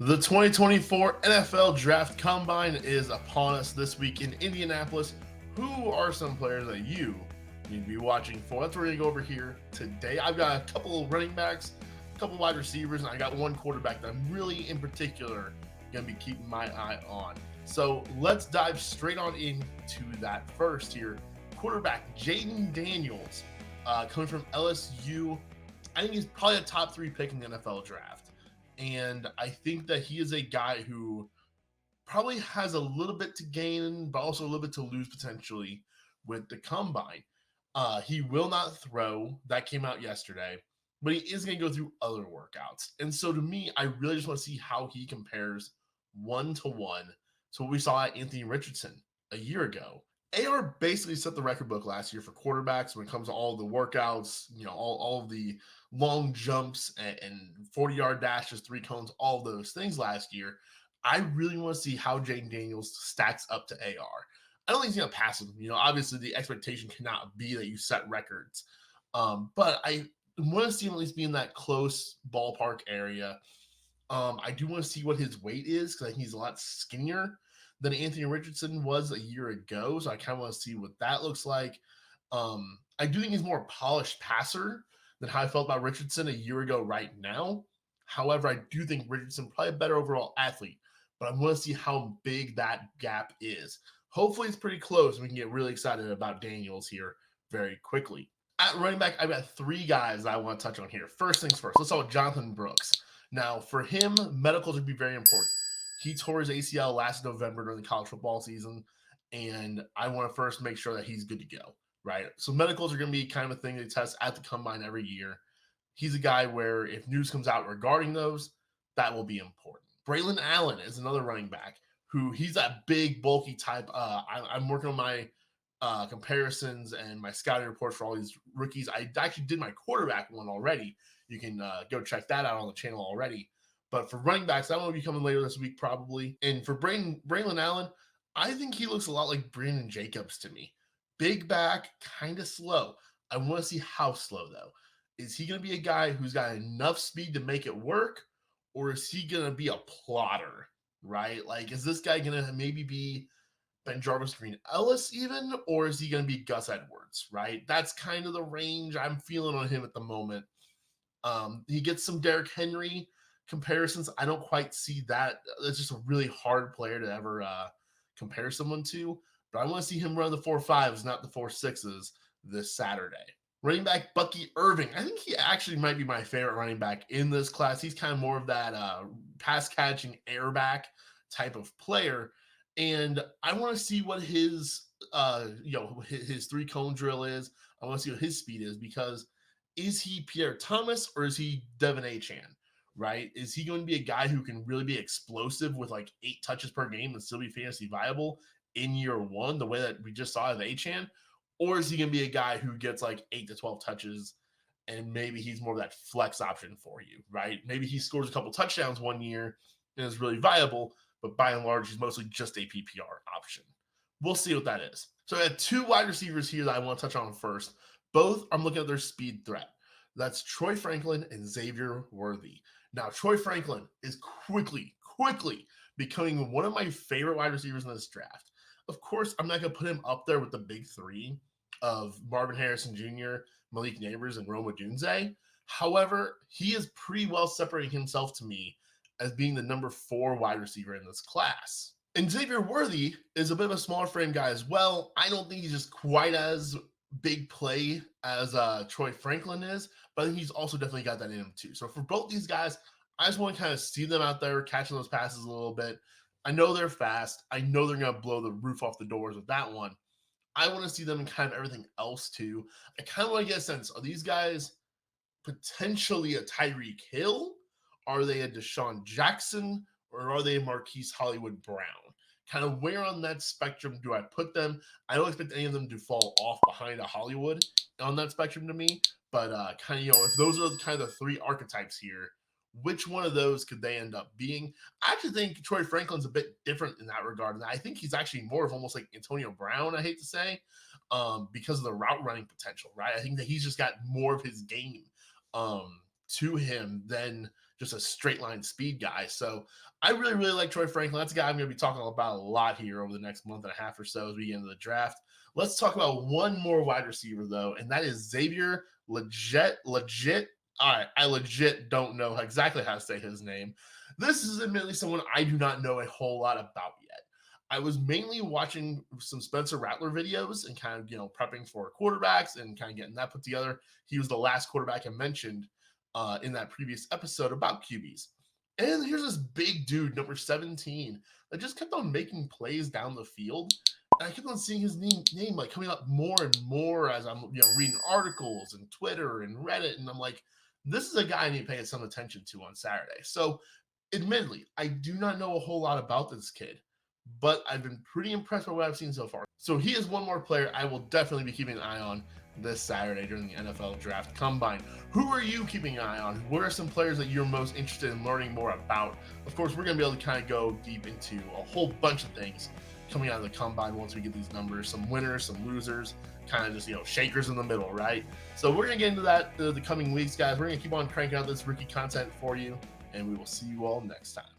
The 2024 NFL Draft Combine is upon us this week in Indianapolis. Who are some players that you need to be watching for? That's what we're going to go over here today. I've got a couple of running backs, a couple of wide receivers, and I got one quarterback that I'm really in particular going to be keeping my eye on. So let's dive straight on into that first here. Quarterback Jayden Daniels, coming from LSU. I think he's probably a top 3 pick in the NFL draft. And I think that he is a guy who probably has a little bit to gain, but also a little bit to lose potentially with the combine. He will not throw. That came out yesterday, but he is going to go through other workouts. And so to me, I really just want to see how he compares 1-to-1 to what we saw at Anthony Richardson a year ago. AR basically set the record book last year for quarterbacks when it comes to all the workouts, all of the long jumps and 40-yard dashes, 3 cones, all those things last year. I really want to see how Jayden Daniels stacks up to AR. I don't think he's going to pass him. Obviously the expectation cannot be that you set records. But I want to see him at least be in that close ballpark area. I do want to see what his weight is because I think he's a lot skinnier than Anthony Richardson was a year ago. So I kind of want to see what that looks like. I do think he's more polished passer than how I felt about Richardson a year ago right now. However, I do think Richardson probably a better overall athlete, but I want to see how big that gap is. Hopefully it's pretty close and we can get really excited about Daniels here very quickly. At running back, I've got 3 guys that I want to touch on here. First things first, let's talk about Jonathan Brooks. Now, for him, medicals would be very important. He tore his ACL last November during the college football season, and I want to first make sure that he's good to go, right? So medicals are going to be kind of a thing they test at the combine every year. He's a guy where if news comes out regarding those, that will be important. Braylon Allen is another running back who he's that big, bulky type. I'm working on my comparisons and my scouting reports for all these rookies. I actually did my quarterback one already. You can go check that out on the channel already. But for running backs, that one will be coming later this week probably. And for Braylon Allen, I think he looks a lot like Brandon Jacobs to me. Big back, kind of slow. I want to see how slow though. Is he going to be a guy who's got enough speed to make it work? Or is he going to be a plotter, right? Like, is this guy going to maybe be BenJarvus Green-Ellis even? Or is he going to be Gus Edwards, right? That's kind of the range I'm feeling on him at the moment. He gets some Derrick Henry comparisons. I don't quite see that. That's just a really hard player to ever compare someone to. But I want to see him run the 4.5s, not the 4.6s this Saturday. Running back Bucky Irving. I think he actually might be my favorite running back in this class. He's kind of more of that pass catching airback type of player. And I want to see what his his 3 cone drill is. I want to see what his speed is because is he Pierre Thomas or is he Devin Achane? Right? Is he going to be a guy who can really be explosive with like 8 touches per game and still be fantasy viable in year 1, the way that we just saw with Achane? Or is he going to be a guy who gets like 8 to 12 touches and maybe he's more of that flex option for you, right? Maybe he scores a couple touchdowns one year and is really viable, but by and large, he's mostly just a PPR option. We'll see what that is. So I have 2 wide receivers here that I want to touch on first. Both I'm looking at their speed threat. That's Troy Franklin and Xavier Worthy. Now, Troy Franklin is quickly becoming one of my favorite wide receivers in this draft. Of course, I'm not going to put him up there with the big 3 of Marvin Harrison Jr., Malik Neighbors, and Rome Odunze. However, he is pretty well separating himself to me as being the number 4 wide receiver in this class. And Xavier Worthy is a bit of a smaller frame guy as well. I don't think he's just quite as big play as Troy Franklin is, but I think he's also definitely got that in him too. So for both these guys, I just want to kind of see them out there catching those passes a little bit. I know they're fast. I know they're going to blow the roof off the doors with that one. I want to see them in kind of everything else too. I kind of want to get a sense, are these guys potentially a Tyreek Hill? Are they a Deshaun Jackson? Or are they a Marquise Hollywood Brown? Kind of where on that spectrum do I put them? I don't expect any of them to fall off behind a Hollywood on that spectrum to me, but kind of, if those are kind of the 3 archetypes here, which one of those could they end up being? I actually think Troy Franklin's a bit different in that regard. And I think he's actually more of almost like Antonio Brown, I hate to say, because of the route running potential, right? I think that he's just got more of his game to him than just a straight line speed guy. So I really, really like Troy Franklin. That's a guy I'm going to be talking about a lot here over the next month and a half or so as we get into the draft. Let's talk about one more wide receiver, though, and that is Xavier Legit. All right, I legit don't know exactly how to say his name. This is admittedly someone I do not know a whole lot about yet. I was mainly watching some Spencer Rattler videos and kind of, prepping for quarterbacks and kind of getting that put together. He was the last quarterback I mentioned in that previous episode about QBs. And here's this big dude, number 17, that just kept on making plays down the field. And I kept on seeing his name like coming up more and more as I'm, reading articles and Twitter and Reddit. And I'm like, this is a guy I need to pay some attention to on Saturday. So admittedly, I do not know a whole lot about this kid, but I've been pretty impressed by what I've seen so far. So he is one more player I will definitely be keeping an eye on this Saturday during the NFL Draft Combine. Who are you keeping an eye on? What are some players that you're most interested in learning more about? Of course, we're going to be able to kind of go deep into a whole bunch of things coming out of the Combine once we get these numbers, some winners, some losers, kind of just, shakers in the middle, right? So we're going to get into that the coming weeks, guys. We're going to keep on cranking out this rookie content for you, and we will see you all next time.